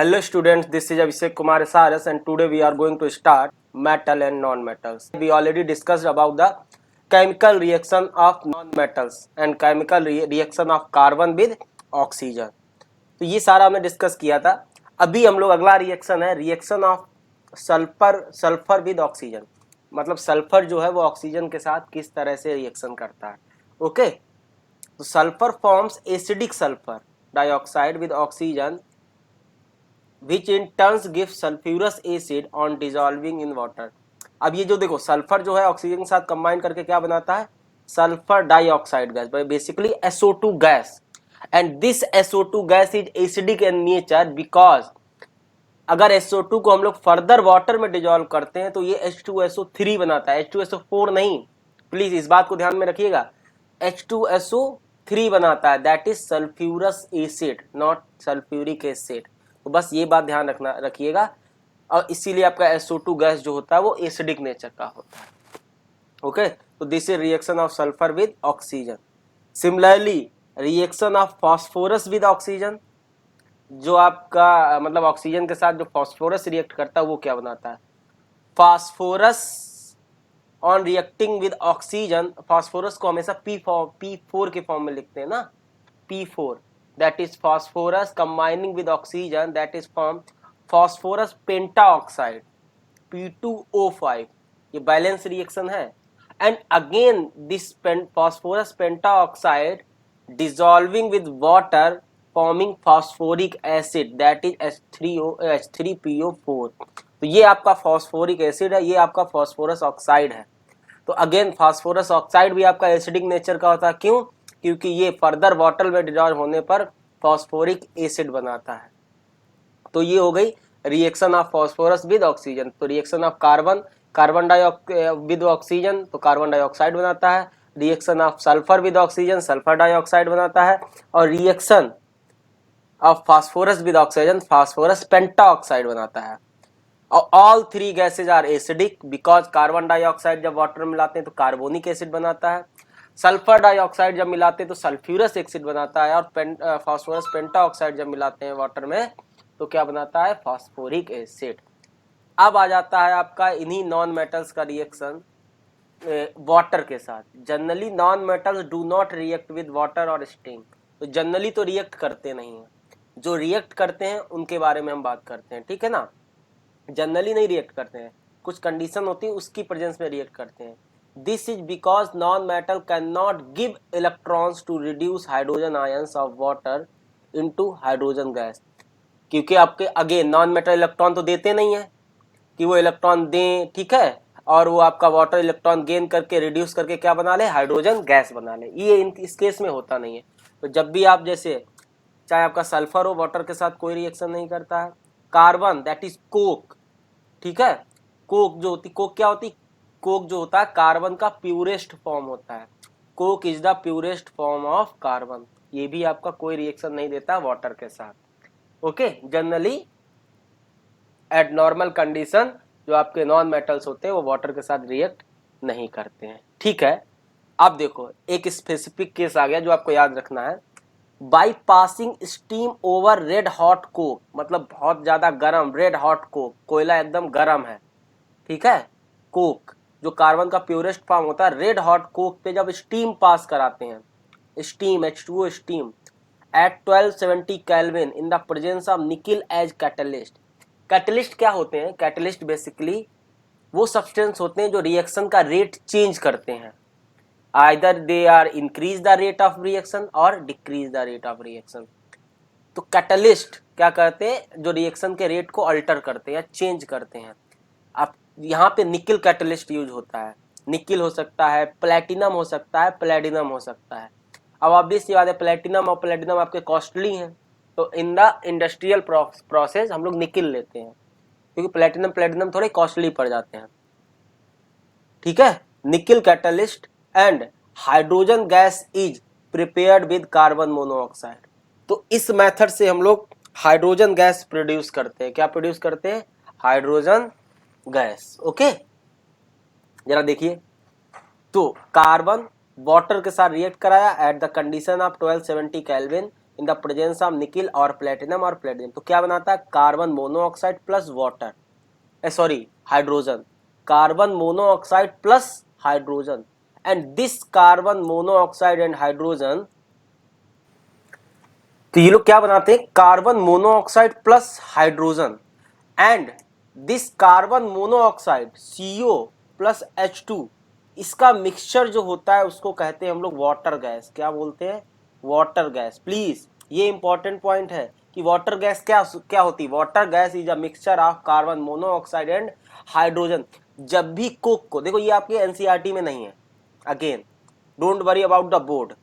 Hello students, this is Abhishek Kumar Saras and today we are going to start metal and non-metals. We already discussed about the chemical reaction of non-metals and chemical reaction of carbon with oxygen. तो ये सारा हमने discuss किया था. अभी हम लोग अगला रिएक्शन है reaction of sulphur with oxygen. मतलब सल्फर जो है वो ऑक्सीजन के साथ किस तरह से रिएक्शन करता है. ओके, तो sulphur forms acidic sulphur dioxide with oxygen which in turns gives sulfurous acid on dissolving in water. अब ये जो देखो सल्फर जो है ऑक्सीजन के साथ कंबाइन करके क्या बनाता है, sulphur dioxide gas, basically SO2 gas. And this SO2 gas is acidic in nature because अगर SO2 को हम लोग फर्दर वाटर में डिजॉल्व करते हैं तो ये H2SO3 बनाता है, H2SO4 नहीं. प्लीज इस बात को ध्यान में रखिएगा, H2SO3 बनाता है, that is sulphurous acid not sulphuric acid. तो बस ये बात ध्यान रखिएगा. और इसीलिए आपका SO2 गैस जो होता है वो एसिडिक नेचर का होता है. ओके, तो this is reaction of sulphur with oxygen. Similarly reaction of phosphorus with oxygen, जो आपका मतलब ऑक्सीजन के साथ जो फास्फोरस रिएक्ट करता है वो क्या बनाता है, phosphorus on reacting with oxygen. Phosphorus को हमेशा P4 के फॉर्म में लिखते हैं ना, P4, that is phosphorus combining with oxygen, that is formed phosphorus pentaoxide P2O5. ये बैलेंस रिएक्शन है. And again this phosphorus pentaoxide dissolving with water forming phosphoric acid, that is H3PO4. तो ये आपका फॉस्फोरिक एसिड है, ये आपका phosphorus oxide है. तो अगेन फास्फोरस ऑक्साइड भी आपका एसिडिक नेचर का होता है. क्यों? क्योंकि ये फर्दर वाटर में डिजॉल्व होने पर फॉस्फोरिक एसिड बनाता है. तो ये हो गई reaction of phosphorus with oxygen. तो reaction of carbon with oxygen तो कार्बन डाइऑक्साइड बनाता है. Reaction of sulphur with oxygen sulphur dioxide बनाता है. और reaction of phosphorus with oxygen phosphorus pentoxide बनाता है. और all three gases are acidic because carbon dioxide जब वाटर में मिलाते हैं तो कार्बोनिक एसिड बनाता है, सल्फर डाइऑक्साइड जब मिलाते हैं तो सल्फ्यूरस एसिड बनाता है, और फास्फोरस पेंटाऑक्साइड जब मिलाते हैं वाटर में तो क्या बनाता है, फास्फोरिक एसिड. अब आ जाता है आपका इन्हीं नॉन मेटल्स का रिएक्शन वाटर के साथ. Generally non metals do not react with water और स्टीम. तो जनरली तो रिएक्ट करते नहीं है, जो रिएक्ट करते हैं उनके बारे में हम बात करते हैं, ठीक है ना. जनरली नहीं रिएक्ट करते हैं, कुछ कंडीशन होती है उसकी प्रेजेंस में रिएक्ट करते हैं. This is because non-metal cannot give electrons to reduce hydrogen ions of water into hydrogen gas. क्योंकि आपके अगेन नॉन मेटल इलेक्ट्रॉन तो देते नहीं है कि वो इलेक्ट्रॉन दें, ठीक है, और वो आपका वाटर इलेक्ट्रॉन गेन करके रिड्यूस करके क्या बना ले, हाइड्रोजन गैस बना ले. ये इस केस में होता नहीं है. तो जब भी आप जैसे चाहे आपका सल्फर हो वाटर के साथ कोई रिएक्शन नहीं करता है. कार्बन दैट इज कोक, ठीक है, कोक जो होती, कोक क्या होती, कोक जो होता है कार्बन का प्यूरेस्ट फॉर्म होता है. Coke is the purest form of carbon. ये भी आपका कोई रिएक्शन नहीं देता वाटर के साथ. Okay, generally eight normal condition जो आपके नॉन मेटल्स होते हैं वो वाटर के साथ रिएक्ट नहीं करते हैं, ठीक है. अब देखो एक स्पेसिफिक केस आ गया जो आपको याद रखना है. By passing steam over red hot Coke, मतलब बहुत ज्यादा गर्म रेड हॉट कोक, कोयला एकदम गर्म है, ठीक है. कोक जो कार्बन का प्योरेस्ट फॉर्म होता है, रेड हॉट कोक पे जब स्टीम पास कराते हैं, steam H2O steam at 1270 kelvin in the presence of nickel as catalyst. Catalyst क्या होते हैं, कैटलिस्ट बेसिकली वो सब्सटेंस होते हैं जो रिएक्शन का रेट चेंज करते हैं. Either they are increase the rate of reaction और decrease the rate of reaction. तो कैटलिस्ट क्या करते हैं, जो रिएक्शन के रेट को अल्टर करते हैं या चेंज करते हैं. आप यहाँ पे निकिल कैटलिस्ट यूज होता है. निकिल हो सकता है, प्लेटिनम हो सकता है, प्लेटिनम हो सकता है. अब ऑब्वियस बात है प्लेटिनम और प्लेटिनम आपके कॉस्टली हैं, तो इन द इंडस्ट्रियल प्रोसेस हम लोग निकिल लेते हैं क्योंकि प्लेटिनम थोड़े कॉस्टली पड़ जाते हैं, ठीक है. Nickel catalyst and hydrogen gas is prepared with carbon monoxide. तो इस मेथड से हम लोग हाइड्रोजन गैस प्रोड्यूस करते हैं. क्या प्रोड्यूस करते हैं, हाइड्रोजन गैस. ओके, जरा देखिए. तो कार्बन वाटर के साथ रिएक्ट कराया at the condition of 1270 kelvin in the presence of nickel और प्लेटिनम। तो क्या बनाता है, carbon monoxide plus water, sorry hydrogen, carbon monoxide plus hydrogen, and this carbon monoxide and hydrogen, तो ये लोग क्या बनाते हैं, carbon monoxide plus hydrogen and this carbon monoxide CO plus H2, इसका मिक्सचर जो होता है उसको कहते हैं हम लोग वाटर गैस। क्या बोलते हैं, वाटर गैस। प्लीज ये इंपॉर्टेंट पॉइंट है कि वाटर गैस क्या क्या होती है। Water gas is a mixture of carbon monoxide and hydrogen. जब भी कोक को, देखो ये आपके एनसीईआरटी में नहीं है, again don't worry about the board,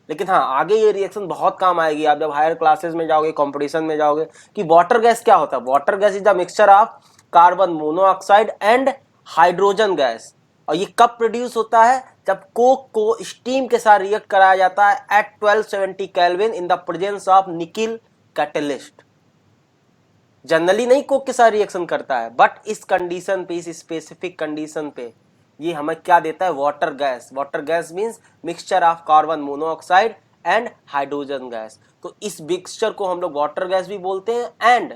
लेकिन हाँ आगे ये रिएक्शन बहुत काम आएगी आप जब हायर क्लासेस में जाओगे, कंपटीशन में जाओगे, कि वाटर गैस क्या होता है। Water gas is the mixture of carbon monoxide and hydrogen gas. और ये कब प्रोड्यूस होता है, जब कोक को स्टीम के साथ रिएक्ट कराया जाता है at 1270 kelvin in the presence of nickel catalyst. Generally नहीं कोक के साथ रिएक्शन करता है, बट इस कंडीशन पे, इस स्पेसिफिक कंडीशन पे ये हमें क्या देता है, water gas. Water gas means mixture of carbon monoxide and hydrogen gas. तो इस मिक्सचर को हम लोग वाटर गैस भी बोलते हैं एंड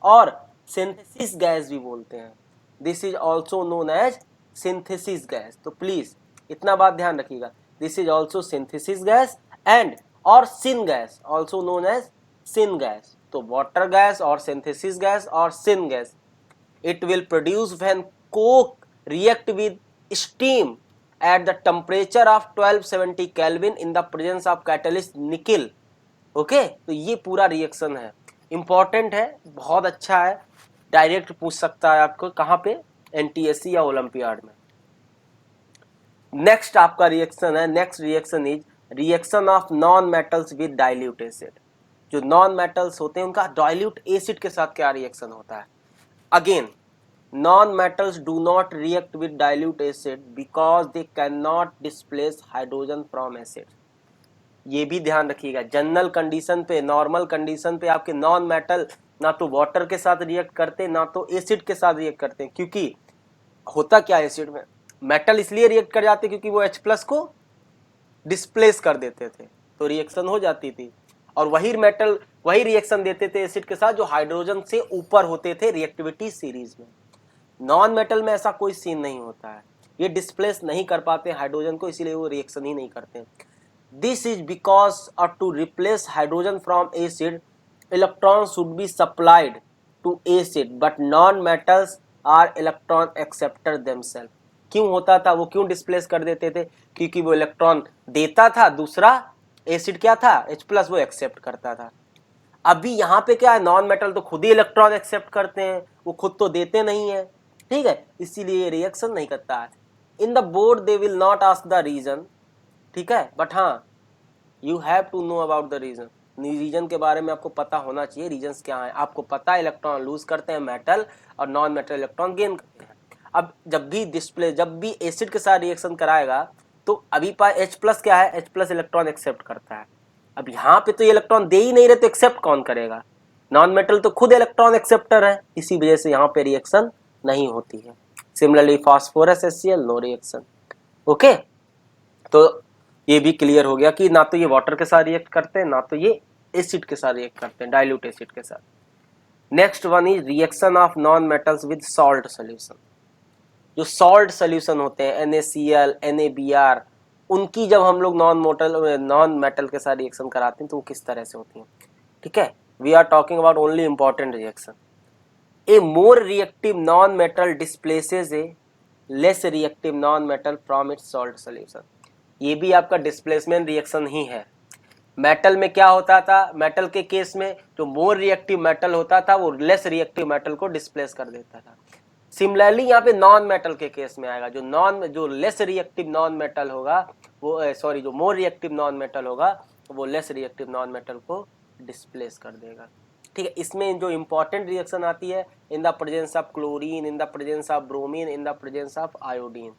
और सिंथेसिस गैस भी बोलते हैं। This is also known as synthesis gas. तो प्लीज इतना बात ध्यान रखिएगा, this is also synthesis gas and और syn gas, also known as syn gas. तो वाटर गैस और सिंथेसिस गैस और syn gas, it will produce when coke react with steam at the temperature of 1270 Kelvin in the presence of catalyst nickel। Okay तो ये पूरा reaction है, important है, बहुत अच्छा है, डायरेक्ट पूछ सकता है आपको कहाँ पे, एनटीएससी या ओलंपियाड में। नेक्स्ट आपका रिएक्शन है, next reaction is reaction of non metals with dilute acid. जो नॉन मेटल्स होते हैं उनका डाइल्यूट एसिड के साथ क्या रिएक्शन होता है। Again non-metals do not react with dilute acid because they cannot displace hydrogen from acid। ये भी ध्यान रखिएगा, जनरल कंडीशन पे, नॉर्मल कंडीशन पे आपके नॉन मेटल ना तो वाटर के साथ रिएक्ट करते ना तो एसिड के साथ रिएक्ट करते हैं। क्योंकि होता क्या एसिड में, मेटल इसलिए रिएक्ट कर जाते क्योंकि वो H+ को डिस्प्लेस कर देते थे तो रिएक्शन हो जाती थी, और वही मेटल वही रिएक्शन देते थे एसिड के साथ जो हाइड्रोजन से ऊपर होते थे रिएक्टिविटी सीरीज में। नॉन मेटल में ऐसा कोई सीन नहीं होता है, ये डिस्प्लेस नहीं कर पाते हाइड्रोजन को, इसीलिए वो रिएक्शन ही नहीं करते। This is because to replace hydrogen from acid electron should be supplied to acid but non metals are electron acceptor themselves. क्यों होता था, वो क्यों डिस्प्लेस कर देते थे, क्योंकि वो इलेक्ट्रॉन देता था, दूसरा एसिड क्या था H+ वो एक्सेप्ट करता था। अभी यहाँ पे क्या है, नॉन मेटल तो खुद ही इलेक्ट्रॉन एक्सेप्ट करते हैं, वो खुद तो देते नहीं है, ठीक है, इसीलिए ये रिएक्शन नहीं करता है। In the board they will not ask the reason, ठीक है, बट हाँ you have to know about the reason. Reason के बारे में आपको पता होना चाहिए, रीजन्स क्या है, आपको पता है इलेक्ट्रॉन लूज करते हैं मेटल और नॉन मेटल इलेक्ट्रॉन गेन करते हैं। अब जब भी एसिड के साथ रिएक्शन कराएगा तो अभी H+ क्या है, H+ इलेक्ट्रॉन एक्सेप्ट करता है। अब यहाँ पे तो ये इलेक्ट्रॉन दे ही नहीं रहे तो एक्सेप्ट कौन करेगा, नॉन मेटल तो खुद इलेक्ट्रॉन एक्सेप्टर है, इसी वजह से यहाँ पे रिएक्शन नहीं होती है। Similarly phosphorus HCl no reaction. Okay तो ये भी क्लियर हो गया कि ना तो ये वाटर के साथ रिएक्ट करते हैं ना तो ये एसिड के साथ रिएक्ट करते हैं, डाइल्यूट एसिड के साथ। Next one is reaction of non metals with salt solution. जो सॉल्ट सोल्यूशन होते हैं NaCl NaBr, उनकी जब हम लोग नॉन मेटल के साथ रिएक्शन कराते हैं तो वो किस तरह से होती हैं, ठीक है। We are talking about only important reaction. A more reactive non-metal displaces a less reactive non-metal from its salt solution। ये भी आपका डिस्प्लेसमेंट रिएक्शन ही है। मेटल में क्या होता था, मेटल के केस में जो मोर रिएक्टिव मेटल होता था वो लेस रिएक्टिव मेटल को डिस्प्लेस कर देता था। सिमिलरली यहाँ पे नॉन मेटल के केस में आएगा, जो लेस रिएक्टिव नॉन मेटल होगा वो जो मोर रिएक्टिव नॉन मेटल होगा वो लेस रिएक्टिव नॉन मेटल को डिस्प्लेस कर देगा, ठीक है। इसमें जो इंपॉर्टेंट रिएक्शन आती है in the presence of chlorine, in the presence of bromine, in the presence of iodine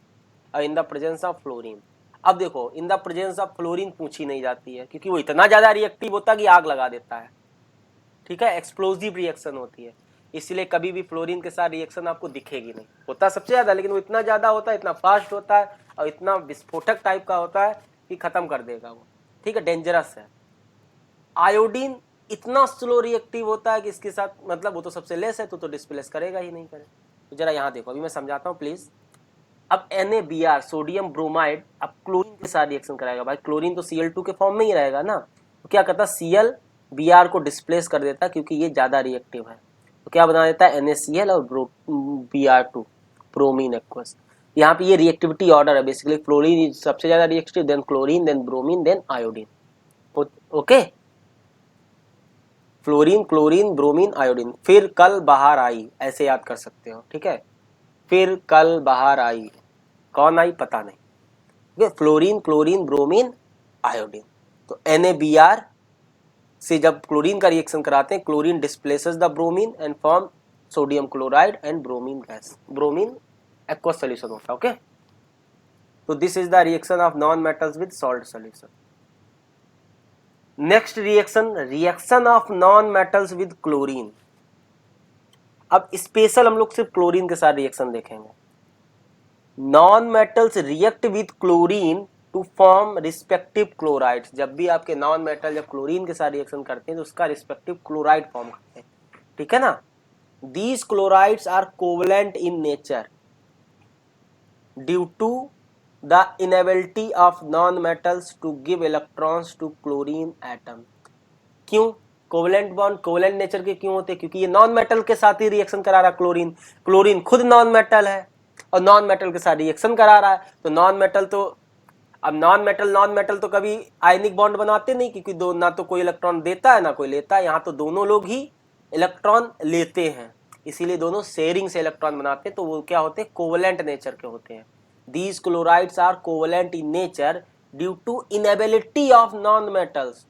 और in the presence of fluorine. अब देखो in the presence of fluorine पूछी नहीं जाती है क्योंकि वो इतना ज्यादा रिएक्टिव होता है कि आग लगा देता है, ठीक है, एक्सप्लोजिव रिएक्शन होती है, इसलिए कभी भी फ्लोरीन के साथ रिएक्शन आपको दिखेगी नहीं। होता सबसे ज्यादा, लेकिन वो इतना ज्यादा होता है, इतना फास्ट होता है और इतना विस्फोटक टाइप का होता है कि खत्म कर देगा वो, ठीक है, डेंजरस है। आयोडीन इतना स्लो रिएक्टिव होता है कि इसके साथ मतलब वो तो सबसे लेस है तो डिस्प्लेस करेगा ही नहीं करे। तो जरा यहाँ देखो, अभी मैं समझाता हूँ प्लीज। अब NaBr सोडियम ब्रोमाइड अब क्लोरीन के साथ रिएक्शन कराएगा। भाई क्लोरीन तो Cl2 के फॉर्म में ही रहेगा ना, तो क्या करता है Cl Br को डिस्प्लेस कर देता है क्योंकि ये ज्यादा रिएक्टिव है। तो क्या बना देता है NaCl और Br2 ब्रोमीन एक्वस। यहाँ पे ये रिएक्टिविटी ऑर्डर है बेसिकली, फ्लोरीन सबसे ज्यादा reactive, then chlorine, then bromine, then iodine. Okay, fluorine, chlorine, bromine, iodine. फिर कल बाहर आई, ऐसे याद कर सकते हो, ठीक है। फिर कल बाहर आई, कौन आई पता नहीं। Fluorine, chlorine, bromine, iodine. तो NaBr से जब क्लोरीन का रिएक्शन कराते हैं, chlorine displaces the bromine and form sodium chloride and bromine gas, bromine aqueous solution होता है। ओके, तो this is the reaction of non metals with salt solution. Next reaction, reaction of non metals with chlorine. अब special हम लोग सिर्फ chlorine के साथ reaction देखेंगे। Non metals react with chlorine to form respective chlorides. जब भी आपके नॉन मेटल जब क्लोरीन के साथ रिएक्शन करते हैं तो उसका रिस्पेक्टिव क्लोराइड फॉर्म करते हैं, ठीक है ना। These chlorides are covalent in nature due to the inability of non metals to give electrons to chlorine atom. क्यों कोवलेंट बॉन्ड, कोवलेंट नेचर के क्यों होते हैं? क्योंकि ये नॉन मेटल के साथ ही रिएक्शन करा रहा है क्लोरीन। क्लोरीन खुद नॉन मेटल है और नॉन मेटल के साथ रिएक्शन करा रहा है, तो नॉन मेटल तो अब नॉन मेटल तो कभी आयनिक बॉन्ड बनाते नहीं, क्योंकि दो ना तो कोई इलेक्ट्रॉन देता है ना कोई लेता है। यहाँ तो दोनों लोग ही इलेक्ट्रॉन लेते हैं, इसीलिए दोनों शेयरिंग से इलेक्ट्रॉन बनाते हैं, तो वो क्या होते हैं कोवलेंट नेचर के होते हैं। These chlorides are covalent in nature due to inability of non metals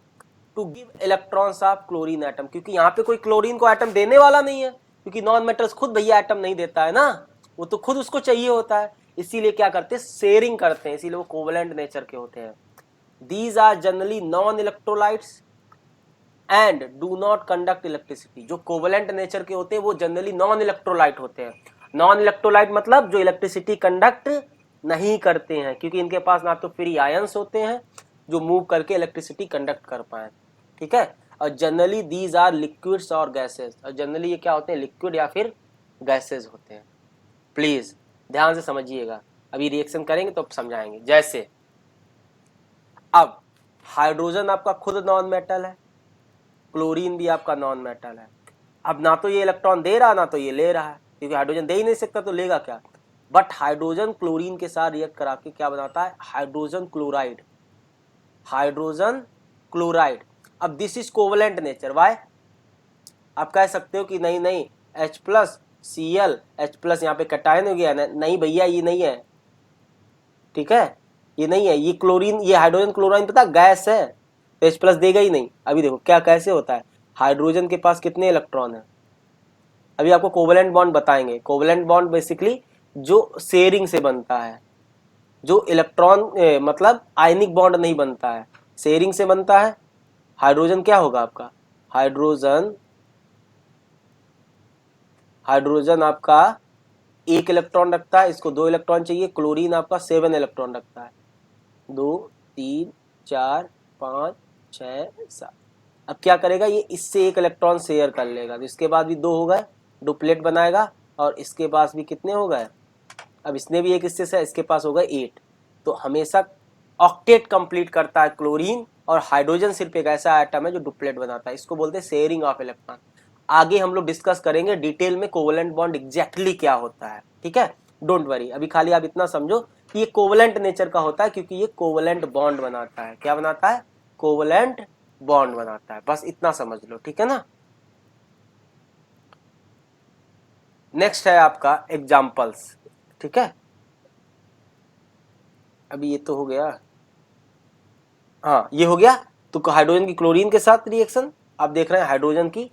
to give electrons of chlorine atom. क्योंकि यहाँ पे कोई क्लोरीन को एटम देने वाला नहीं है, क्योंकि नॉन मेटल्स खुद भैया एटम नहीं देता है ना, वो तो खुद उसको चाहिए होता है, इसीलिए क्या करते हैं शेयरिंग करते हैं, इसीलिए वो कोवलेंट नेचर के होते हैं। These are generally non electrolytes and do not conduct electricity. जो कोवलेंट नेचर के होते हैं वो जनरली नॉन इलेक्ट्रोलाइट होते हैं। नॉन इलेक्ट्रोलाइट मतलब जो इलेक्ट्रिसिटी कंडक्ट नहीं करते हैं, क्योंकि इनके पास ना तो फ्री आयंस होते हैं जो मूव करके इलेक्ट्रिसिटी कंडक्ट कर पाए, ठीक है। और जनरली दीज आर लिक्विड्स और गैसेस, और जनरली ये क्या होते हैं लिक्विड या फिर गैसेस होते हैं। प्लीज ध्यान से समझिएगा, अभी रिएक्शन करेंगे तो समझाएंगे। जैसे अब हाइड्रोजन आपका खुद नॉन मेटल है, क्लोरीन भी आपका नॉन मेटल है। अब ना तो ये इलेक्ट्रॉन दे रहा ना तो ये ले रहा है, क्योंकि हाइड्रोजन दे ही नहीं सकता तो लेगा क्या। बट हाइड्रोजन क्लोरीन के साथ रिएक्ट करा के क्या बनाता है हाइड्रोजन क्लोराइड, हाइड्रोजन क्लोराइड। अब this is covalent nature. Why आप कह सकते हो कि नहीं नहीं H plus Cl, H plus यहाँ पे कटायन हो गया, नहीं भैया ये नहीं है, ठीक है ये नहीं है, ये क्लोरीन ये हाइड्रोजन क्लोराइन पता गैस है, तो H प्लस देगा ही नहीं। अभी देखो क्या कैसे होता है, हाइड्रोजन के पास कितने इलेक्ट्रॉन है, अभी आपको कोवलेंट बॉन्ड बताएंगे। कोवलेंट बॉन्ड बेसिकली जो शेयरिंग से बनता है, जो इलेक्ट्रॉन मतलब आयनिक बॉन्ड नहीं बनता है, शेयरिंग से बनता है। हाइड्रोजन क्या होगा आपका, हाइड्रोजन आपका 1 इलेक्ट्रॉन रखता है, इसको 2 इलेक्ट्रॉन चाहिए। क्लोरीन आपका 7 इलेक्ट्रॉन रखता है, 2 3 4 5 6 7। अब क्या करेगा ये इससे 1 इलेक्ट्रॉन शेयर कर लेगा, तो इसके बाद भी 2 हो गए, डुप्लेट बनाएगा, और इसके पास भी कितने हो गए, अब इसने भी एक हिस्से से, इसके पास हो गए 8। तो हमेशा ऑक्टेट कंप्लीट करता है क्लोरीन, और हाइड्रोजन सिर्फ एक ऐसा आइटम है जो डुप्लेट बनाता है, इसको बोलते हैं शेयरिंग ऑफ इलेक्ट्रॉन। आगे हम लोग डिस्कस करेंगे डिटेल में कोवलेंट बॉन्ड एग्जैक्टली क्या होता है, ठीक है। डोंट वरी, अभी खाली आप इतना समझो कि ये कोवलेंट नेचर का होता है, क्योंकि ये कोवलेंट बॉन्ड बनाता है। क्या बनाता है, कोवलेंट बॉन्ड बनाता है, बस इतना समझ लो, ठीक है ना। नेक्स्ट है आपका एग्जाम्पल्स, ठीक है। अभी ये तो हो गया, हाँ ये हो गया। तो हाइड्रोजन की क्लोरीन के साथ रिएक्शन आप देख रहे हैं, हाइड्रोजन की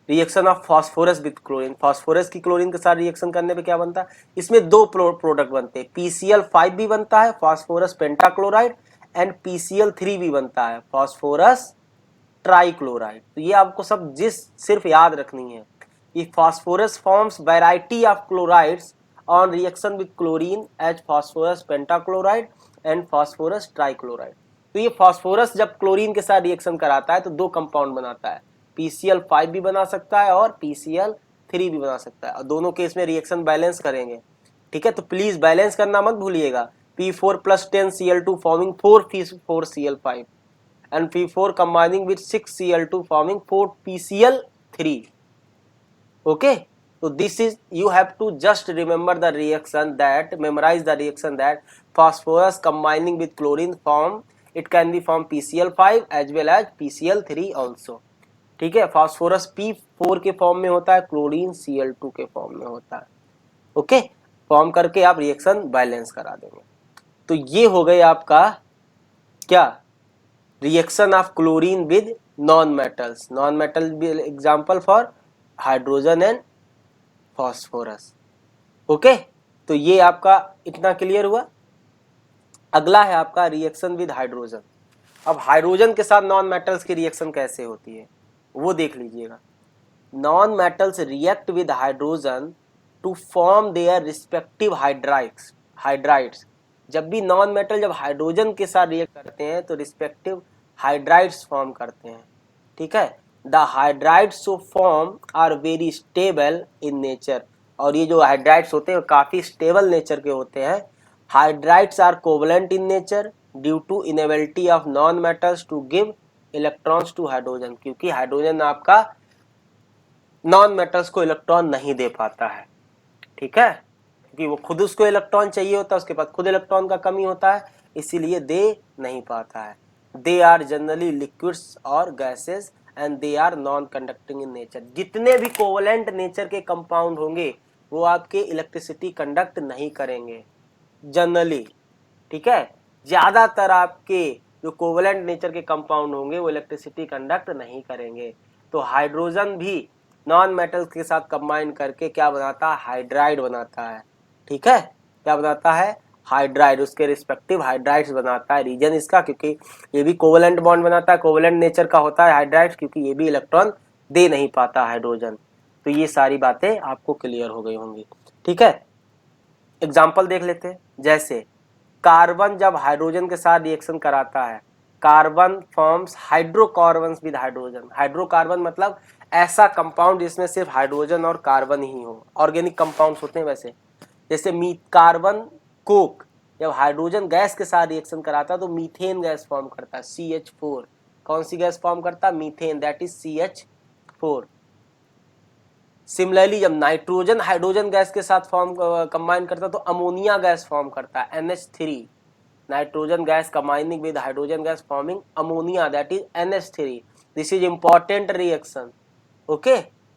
reaction of phosphorus with chlorine. Phosphorus की क्लोरीन के साथ रिएक्शन करने पे क्या बनता है, इसमें 2 प्रोडक्ट बनते हैं, PCl5 भी बनता है फास्फोरस पेंटाक्लोराइड, एंड PCl3 भी बनता है फास्फोरस ट्राइक्लोराइड। तो ये आपको सब सिर्फ याद रखनी है। ये phosphorus forms variety of chlorides on reaction with chlorine as phosphorus pentachloride and phosphorus trichloride. तो ये फास्फोरस जब क्लोरीन के साथ रिएक्शन कराता है तो दो कंपाउंड बनाता है, PCl5 भी बना सकता है और PCl3 भी बना सकता है, और दोनों केस में रिएक्शन बैलेंस करेंगे। ठीक है, तो प्लीज बैलेंस करना मत भूलिएगा। P4 + 10Cl2 forming 4Cl5 and P4 combining with 6Cl2 forming 4PCl3. Okay, so this is, you have to just remember the reaction, that memorize the reaction that phosphorus combining with chlorine form, it can be from PCl5 as well as PCl3 also. ठीक है, phosphorus P4 के form में होता है, chlorine Cl2 के form में होता है। ओके, फॉर्म करके आप रिएक्शन बैलेंस करा देंगे। तो ये हो गई आपका क्या, reaction of chlorine with non metals. Non metal example for hydrogen and phosphorus. Okay, तो ये आपका इतना क्लियर हुआ। अगला है आपका रिएक्शन विद हाइड्रोजन। अब हाइड्रोजन के साथ नॉन मेटल्स की रिएक्शन कैसे होती है वो देख लीजिएगा। Non metals react with hydrogen to form their respective hydrides. जब भी नॉन मेटल जब हाइड्रोजन के साथ रिएक्ट करते हैं तो रिस्पेक्टिव हाइड्राइड्स फॉर्म करते हैं। ठीक है, the hydrides so form are very stable in nature. और ये जो हाइड्राइड्स होते हैं काफी स्टेबल नेचर के होते हैं। Hydrides are covalent in nature due to inability of non metals to give electrons to hydrogen, क्योंकि हाइड्रोजन आपका नॉन मेटल्स को इलेक्ट्रॉन नहीं दे पाता है। ठीक है, क्योंकि वो खुद उसको इलेक्ट्रॉन चाहिए होता है, उसके पास खुद इलेक्ट्रॉन का कमी होता है, इसीलिए दे नहीं पाता है। दे आर जनरली लिक्विड्स और gases and they are non conducting in nature. जितने भी कोवलेंट नेचर के कंपाउंड होंगे वो आपके इलेक्ट्रिसिटी कंडक्ट नहीं करेंगे जनरली। ठीक है, ज्यादातर आपके जो कोवलेंट नेचर के कंपाउंड होंगे वो इलेक्ट्रिसिटी कंडक्ट नहीं करेंगे। तो हाइड्रोजन भी नॉन मेटल्स के साथ कंबाइन करके क्या बनाता है, हाइड्राइड बनाता है। ठीक है, क्या बनाता है, हाइड्राइड, उसके रिस्पेक्टिव हाइड्राइड्स बनाता है। रीजन इसका क्योंकि ये भी कोवलेंट बॉन्ड बनाता है, कोवलेंट नेचर का होता है हाइड्राइड्स, क्योंकि ये भी इलेक्ट्रॉन दे नहीं पाता हाइड्रोजन। तो ये सारी बातें आपको क्लियर हो गई होंगी। ठीक है, एग्जाम्पल देख लेते हैं। जैसे कार्बन जब हाइड्रोजन के साथ रिएक्शन कराता है, carbon forms hydrocarbon with hydrogen. Hydrocarbon मतलब ऐसा कंपाउंड जिसमें सिर्फ हाइड्रोजन और कार्बन ही हो। ऑर्गेनिक कंपाउंड्स होते हैं वैसे, जैसे कार्बन कोक जब हाइड्रोजन गैस के साथ रिएक्शन कराता है तो मीथेन गैस फॉर्म करता है, CH4। कौन सी गैस फॉर्म करता है, methane, that is CH4। Similarly जब नाइट्रोजन हाइड्रोजन गैस के साथ फॉर्म कंबाइन करता है तो अमोनिया गैस फॉर्म करता है, NH3। Nitrogen gas combining with hydrogen gas forming ammonia, that is NH3। This is important reaction. Okay,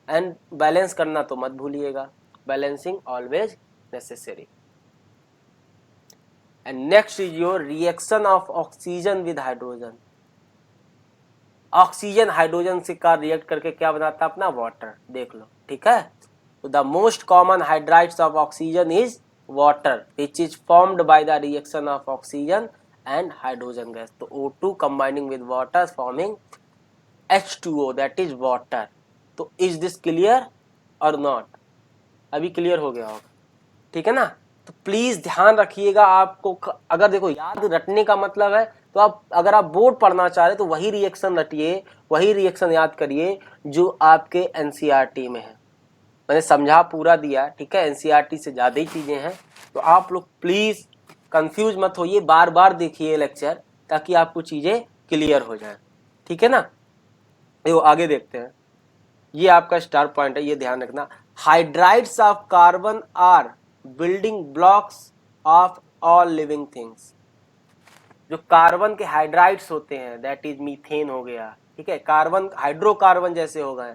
and balance करना तो मत भूलिएगा, balancing always necessary. And next is your reaction of oxygen with hydrogen. Oxygen hydrogen से का react करके क्या बनाता है अपना, वाटर। देख लो, ठीक है। तो the most common hydrides of oxygen is water which is formed by the reaction of oxygen and hydrogen gas. तो O2 combining with water forming H2O, that is water. तो इज दिस क्लियर और not? अभी clear हो गया होगा, ठीक है ना। तो प्लीज ध्यान रखिएगा, आपको अगर देखो याद रटने का मतलब है तो आप अगर आप बोर्ड पढ़ना चाह रहे तो वही रिएक्शन रटिए, वही रिएक्शन याद करिए जो आपके एनसीईआरटी में है। मैंने समझा पूरा दिया, ठीक है, एनसीईआरटी से ज्यादा ही चीजें हैं। तो आप लोग प्लीज कंफ्यूज मत होइए, बार बार देखिए लेक्चर ताकि आपको चीजें क्लियर हो जाए, ठीक है ना। देखो आगे देखते हैं, ये आपका स्टार पॉइंट है, ये ध्यान रखना। Hydrides of carbon are building blocks of all living things. जो कार्बन के हाइड्राइड्स होते हैं दैट इज मीथेन हो गया, ठीक है, कार्बन हाइड्रोकार्बन जैसे हो गए,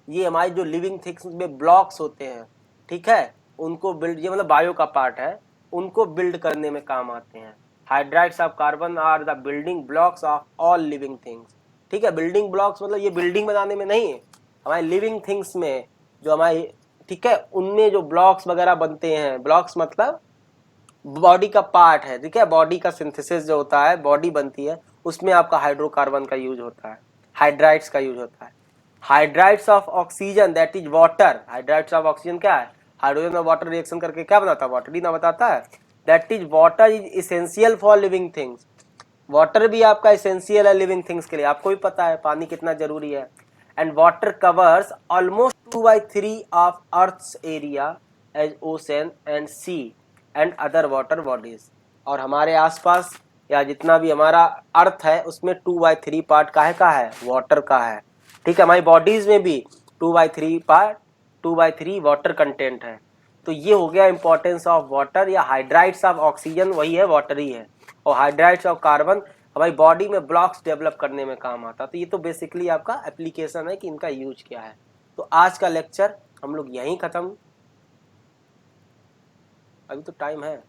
ये हमारी जो लिविंग थिंग्स में ब्लॉक्स होते हैं, ठीक है, उनको बिल्ड, ये मतलब बायो का पार्ट है, उनको बिल्ड करने में काम आते हैं। Hydrides of carbon are the building blocks of all living things, ठीक है। बिल्डिंग ब्लॉक्स मतलब ये बिल्डिंग बनाने में नहीं है, हमारे लिविंग थिंग्स में जो हमारी, ठीक है, उनमें जो ब्लॉक्स वगैरह बनते हैं, ब्लॉक्स मतलब बॉडी का पार्ट है, ठीक है, बॉडी का सिंथेसिस जो होता है, बॉडी बनती है, उसमें आपका हाइड्रोकार्बन का यूज होता है, हाइड्राइड्स का यूज होता है। Hydrides of oxygen that is water. Hydrides of oxygen क्या है, हाइड्रोजन और वाटर रिएक्शन करके क्या बनाता है, वाटर ही ना बताता है। That is water is essential for living things. Water भी आपका एसेंशियल है लिविंग थिंग्स के लिए, आपको भी पता है पानी कितना जरूरी है। And water covers almost 2/3 of earth's area as ocean and sea and other water bodies. और हमारे आसपास या जितना भी हमारा अर्थ है उसमें 2/3 पार्ट का है वाटर का है। ठीक है, हमारी बॉडीज में भी 2/3 वाटर कंटेंट है। तो ये हो गया इंपॉर्टेंस ऑफ वाटर, या हाइड्राइड्स ऑफ ऑक्सीजन वही है, वाटर ही है, और हाइड्राइड्स ऑफ कार्बन हमारी बॉडी में ब्लॉक्स डेवलप करने में काम आता है। तो ये तो बेसिकली आपका एप्लीकेशन है कि इनका यूज क्या है। तो आज का लेक्चर हम लोग यहीं खत्म, अभी तो टाइम है।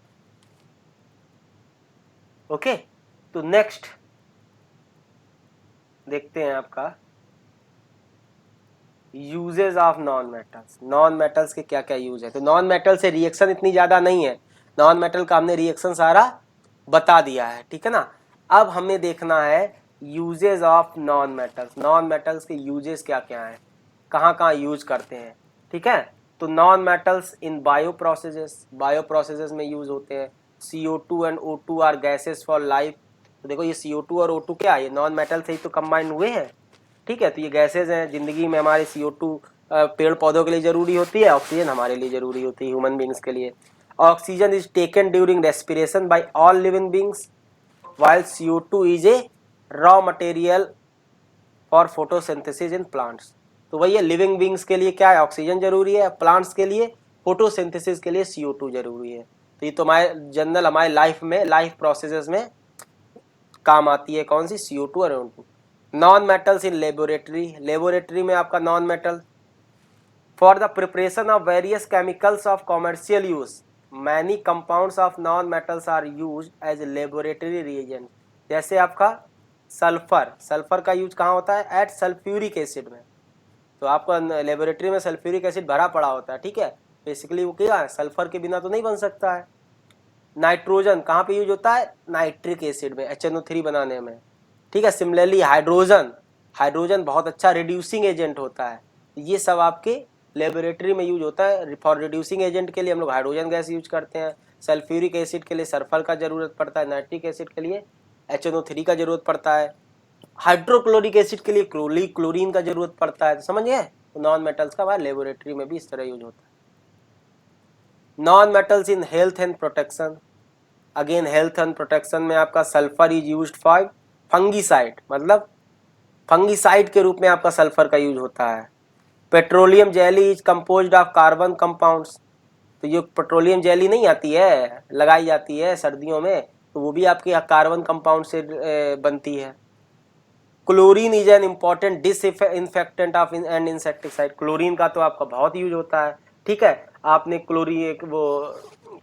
ओके, तो नेक्स्ट देखते हैं आपका uses of non metals. Non metals के क्या क्या यूज है। तो नॉन मेटल से रिएक्शन इतनी ज्यादा नहीं है, नॉन मेटल का हमने रिएक्शन सारा बता दिया है, ठीक है ना। अब हमें देखना है uses of non metals. Non metals के यूजेस क्या क्या है, कहाँ कहाँ यूज करते हैं, ठीक है। तो non metals in bio processes में यूज होते हैं। CO2 and O2 are gases for life. तो देखो ये CO2 और O2 क्या है, ये नॉन मेटल से ही तो कंबाइन हुए हैं, ठीक है। तो ये गैसेज हैं, जिंदगी में हमारे CO2 पेड़ पौधों के लिए जरूरी होती है, ऑक्सीजन हमारे लिए जरूरी होती है, ह्यूमन बींग्स के लिए। Oxygen is taken during respiration bye all living beings while CO2 is a raw material for photosynthesis in plants। तो वही है, लिविंग बींग्स के लिए क्या है, ऑक्सीजन जरूरी है, प्लांट्स के लिए फोटोसिंथेसिस के लिए CO2 जरूरी है। तो ये तो हमारे जनरल हमारे लाइफ प्रोसेसेस में काम आती है, कौन सी, CO2 और O2। नॉन मेटल्स इन लेबोरेटरी में आपका non metal for the preparation of various chemicals of commercial use many compounds of non metals are use as laboratory reagent. जैसे आपका सल्फर का यूज कहाँ होता है, एट सल्फ्यूरिक एसिड में। तो आपका लेबोरेटरी में सल्फ्यूरिक एसिड भरा पड़ा होता है, ठीक है। बेसिकली वो क्या है, सल्फर के बिना तो नहीं बन सकता है। नाइट्रोजन कहाँ पे यूज होता है, नाइट्रिक एसिड में, HNO3 बनाने में, ठीक है। सिमिलरली हाइड्रोजन बहुत अच्छा रिड्यूसिंग एजेंट होता है। ये सब आपके लेबोरेटरी में यूज होता है। फॉर रिड्यूसिंग एजेंट के लिए हम लोग हाइड्रोजन गैस यूज करते हैं, सल्फ्यूरिक एसिड के लिए सल्फर का जरूरत पड़ता है, नाइट्रिक एसिड के लिए HNO3 का जरूरत पड़ता है, हाइड्रोक्लोरिक एसिड के लिए क्लोरीन का जरूरत पड़ता है। तो समझ गए, नॉन मेटल्स का हमारे लेबोरेटरी में भी इस तरह यूज होता है। Non metals in health and protection. Again health and protection में आपका sulphur is used for fungicide, मतलब फंगीसाइड के रूप में आपका सल्फर का यूज होता है। Petroleum jelly is composed of carbon compounds. तो ये पेट्रोलियम जेली नहीं आती है, लगाई जाती है सर्दियों में, तो वो भी आपकी कार्बन कंपाउंड से बनती है। Chlorine is an important disinfectant of and insecticide. Chlorine का तो आपका बहुत यूज होता है, ठीक है। आपने क्लोरीन वो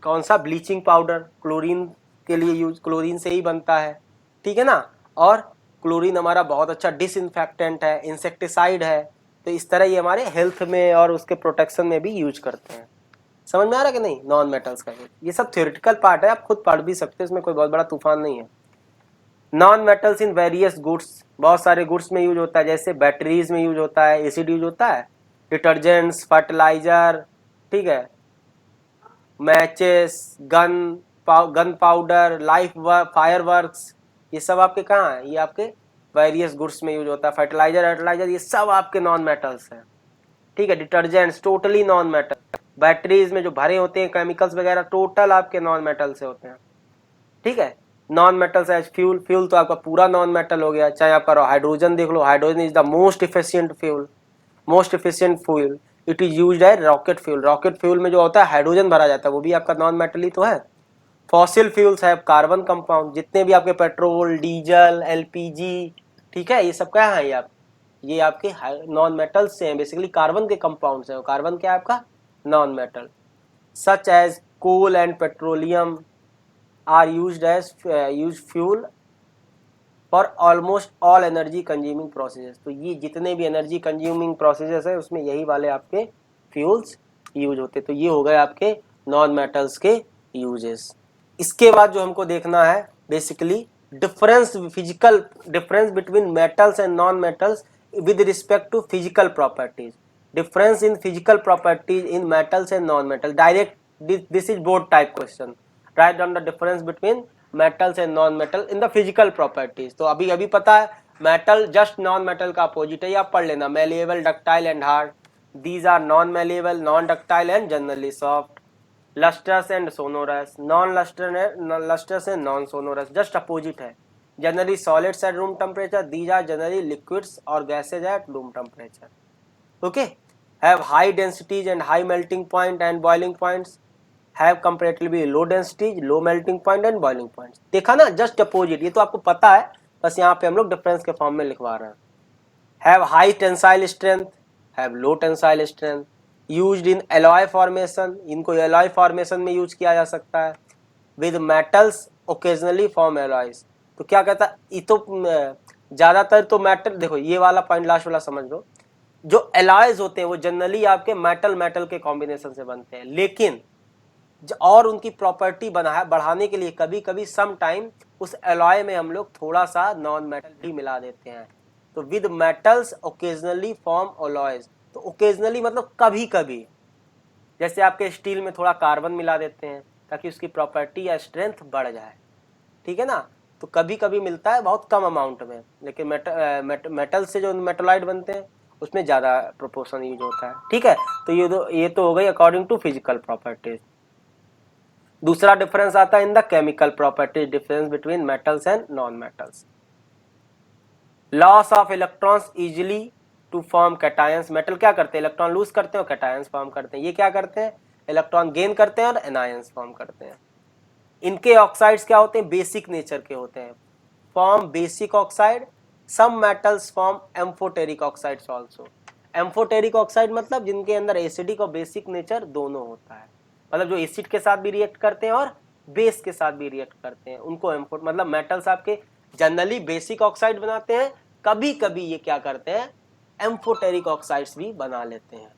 कौन सा ब्लीचिंग पाउडर क्लोरीन के लिए यूज, क्लोरीन से ही बनता है, ठीक है ना। और क्लोरीन हमारा बहुत अच्छा डिसइंफेक्टेंट है, इंसेक्टिसाइड है। तो इस तरह ये हमारे हेल्थ में और उसके प्रोटेक्शन में भी यूज करते हैं। समझ में आ रहा है कि नहीं, नॉन मेटल्स का ये सब थ्योरेटिकल पार्ट है, आप खुद पढ़ भी सकते हैं, इसमें कोई बहुत बड़ा तूफान नहीं है। Non metals in various goods, बहुत सारे गुड्स में यूज होता है, जैसे बैटरीज में यूज होता है, एसिड यूज होता है, डिटर्जेंट्स, फर्टिलाइजर, ठीक है, मैचेस, गन पाउडर, फायरवर्क्स, ये सब आपके कहाँ है, ये आपके वेरियस गुड्स में यूज होता है। फर्टिलाइजर ये सब आपके नॉन मेटल्स हैं, ठीक है। Detergents totally non metal. Batteries में जो भरे होते हैं केमिकल्स वगैरह टोटल आपके नॉन मेटल से होते हैं, ठीक है। नॉन मेटल्स एज फ्यूल तो आपका पूरा नॉन मेटल हो गया। चाहे आपका हाइड्रोजन देख लो, hydrogen is the most efficient fuel. It is used as rocket fuel में जो होता है हाइड्रोजन भरा जाता है, वो भी आपका नॉन मेटल ही तो है। फॉसिल फ्यूल्स है कार्बन कंपाउंड, जितने भी आपके पेट्रोल, डीजल, LPG, ठीक है, ये सब क्या है, ये आपके नॉन मेटल्स से हैं, बेसिकली कार्बन के कंपाउंड्स हैं। कार्बन क्या है आपका non metal. Such as coal and petroleum are used fuel for almost all energy consuming processes. तो ये जितने भी एनर्जी कंज्यूमिंग प्रोसेसेस है उसमें यही वाले आपके फ्यूल्स यूज होते। तो ये हो गए आपके नॉन मेटल्स के यूजेस। इसके बाद जो हमको देखना है basically physical difference between metals and non metals with respect to physical properties, difference in physical properties in metals and non-metal. Direct, this is board type question. Write down the difference between metals and non metal in the physical properties. तो अभी पता है metal just non metal का opposite है, ये आप पढ़ लेना, malleable, ductile and hard. These are non malleable, non ductile and generally soft. Lusters and sonorous, non lusters and non sonorous, just opposite है। Generally solids at room temperature, these are generally liquids और gases at room temperature. Okay, have high densities and high melting point and boiling points, have comparatively low densities, low melting point and boiling points. देखा ना, just opposite, ये तो आपको पता है, बस यहाँ पे हम लोग डिफरेंस के फॉर्म में लिखवा रहे हैं। Have high tensile strength, have low tensile strength, used in alloy formation, इनको एलॉय फॉर्मेशन में यूज किया जा सकता है। With metals occasionally form alloys, तो क्या कहता है, ये तो ज्यादातर तो मेटल, देखो ये वाला पॉइंट लास्ट वाला समझ लो, जो एलॉयज होते हैं वो जनरली आपके मेटल मेटल के कॉम्बिनेशन से बनते हैं, लेकिन और उनकी प्रॉपर्टी बढ़ाने के लिए कभी कभी सम टाइम उस एलॉय में हम लोग थोड़ा सा नॉन मेटल भी मिला देते हैं। तो with metals occasionally form alloys, तो ओकेजनली मतलब कभी कभी, जैसे आपके स्टील में थोड़ा कार्बन मिला देते हैं ताकि उसकी प्रॉपर्टी या स्ट्रेंथ बढ़ जाए, ठीक है ना। तो कभी कभी मिलता है, बहुत कम अमाउंट में, लेकिन मेटल से जो मेटलॉइड बनते हैं उसमें ज्यादा प्रोपोर्शन यूज होता है, ठीक है। तो ये तो हो गई अकॉर्डिंग टू फिजिकल प्रॉपर्टीज। दूसरा डिफरेंस आता है in the chemical properties, difference between metals and non metals. Loss of electrons easily to form cations, metal क्या करते हैं, इलेक्ट्रॉन लूज करते हैं और कैटायंस फॉर्म करते हैं। ये क्या करते हैं, इलेक्ट्रॉन गेन करते हैं और एनायंस फॉर्म करते हैं। इनके ऑक्साइड्स क्या होते हैं, बेसिक नेचर के होते हैं, form basic oxide. Some metals form amphoteric oxides also. Amphoteric oxide मतलब जिनके अंदर एसिडिक और बेसिक नेचर दोनों होता है, मतलब जो एसिड के साथ भी रिएक्ट करते हैं और बेस के साथ भी रिएक्ट करते हैं, उनको एम्फो, मतलब मेटल्स आपके जनरली बेसिक ऑक्साइड बनाते हैं, कभी कभी ये क्या करते हैं एम्फोटेरिक ऑक्साइड्स भी बना लेते हैं।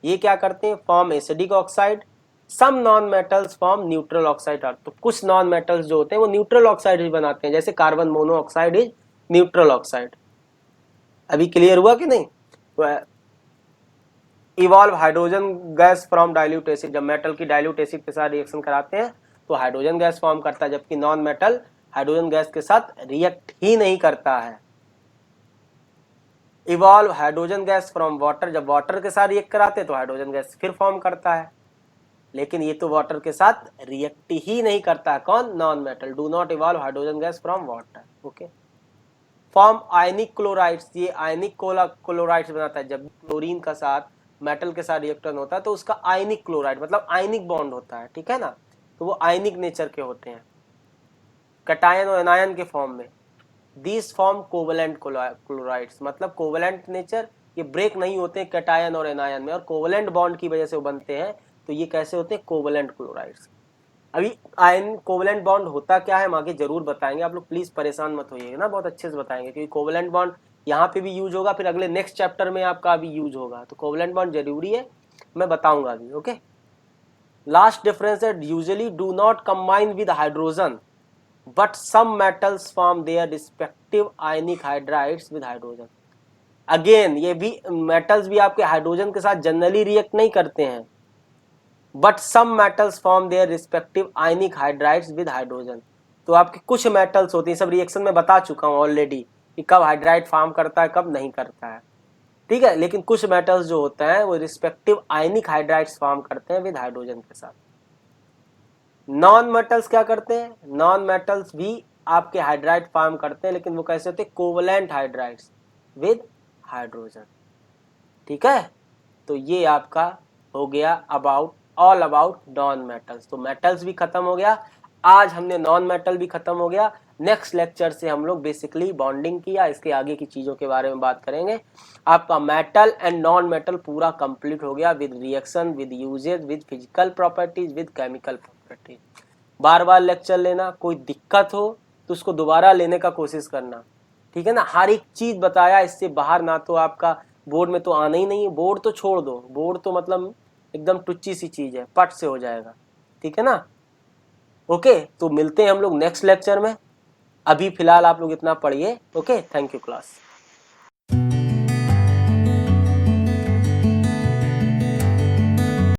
ये क्या करते हैं, form acidic oxide. Some non metals form neutral oxide, तो कुछ नॉन मेटल्स जो होते हैं वो न्यूट्रल ऑक्साइड भी बनाते हैं, जैसे carbon monoxide is neutral oxide. अभी क्लियर हुआ कि नहीं। Evolve hydrogen gas from dilute acid, जब मेटल की डाइल्यूट एसिड के साथ रिएक्शन कराते हैं तो हाइड्रोजन गैस फॉर्म करता है, जबकि नॉन मेटल हाइड्रोजन गैस के साथ रिएक्ट ही नहीं करता है। Evolve hydrogen gas from water, जब वाटर के साथ रिएक्ट कराते हैं तो हाइड्रोजन गैस फिर फॉर्म करता है, लेकिन ये तो वाटर के साथ रिएक्ट ही नहीं करता है, कौन, non metal. Do not evolve hydrogen gas from water. Okay, form ionic chlorides, ये आयनिक क्लोराइड्स बनाता है, जब क्लोरीन का साथ मेटल के साथ रिएक्शन होता है तो उसका आयनिक क्लोराइड मतलब आयनिक बॉन्ड होता है, ठीक है ना, तो वो आयनिक नेचर के होते हैं, कैटायन और एनायन के फॉर्म में। दीज फॉर्म कोवेलेंट क्लोराइड्स, मतलब कोवेलेंट नेचर, ये ब्रेक नहीं होते कैटायन और एनायन में, और कोवेलेंट बॉन्ड की वजह से वो बनते हैं, तो ये कैसे होते हैं, कोवेलेंट क्लोराइड्स। अभी आयन कोवेलेंट बॉन्ड होता क्या है हम आगे जरूर बताएंगे, आप लोग प्लीज परेशान मत होइएगा ना, बहुत अच्छे से बताएंगे, क्योंकि कोवेलेंट बॉन्ड यहाँ पे भी यूज होगा, फिर अगले नेक्स्ट चैप्टर में आपका भी यूज होगा, तो कोवेलेंट बॉन्ड जरूरी है, मैं बताऊंगा अभी। ओके, लास्ट डिफरेंस है usually do not combine with hydrogen but some metals form their respective ionic hydrides with hydrogen. Again ये भी मेटल्स भी आपके हाइड्रोजन के साथ जनरली रिएक्ट नहीं करते हैं, but some metals form their respective ionic hydrides with hydrogen. तो आपके कुछ मेटल्स होते हैं, सब रिएक्शन में बता चुका हूं ऑलरेडी कि कब हाइड्राइड फॉर्म करता है कब नहीं करता है, ठीक है, लेकिन कुछ मेटल्स जो होते हैं वो रिस्पेक्टिव आयनिक हाइड्राइड्स फॉर्म करते हैं विद हाइड्रोजन के साथ। नॉन मेटल्स क्या करते हैं, नॉन मेटल्स भी आपके हाइड्राइड फॉर्म करते हैं, लेकिन वो कैसे होते हैं, कोवेलेंट हाइड्राइड्स विद हाइड्रोजन, ठीक है। तो ये आपका हो गया about all about non metals. तो मेटल्स भी खत्म हो गया, आज हमने नॉन मेटल भी खत्म हो गया। नेक्स्ट लेक्चर से हम लोग बेसिकली बॉन्डिंग किया, इसके आगे की चीजों के बारे में बात करेंगे। आपका मेटल एंड नॉन मेटल पूरा कंप्लीट हो गया with reaction, with uses, with physical properties, with chemical properties. बार बार लेक्चर लेना, कोई दिक्कत हो तो उसको दोबारा लेने का कोशिश करना, ठीक है ना। हर एक चीज बताया, इससे बाहर ना तो आपका बोर्ड में तो आना ही नहीं है, बोर्ड तो छोड़ दो, बोर्ड तो मतलब एकदम टुच्ची सी चीज है, पट से हो जाएगा, ठीक है ना। ओके, तो मिलते हैं हम लोग नेक्स्ट लेक्चर में, अभी फिलहाल आप लोग इतना पढ़िए। Okay, thank you class.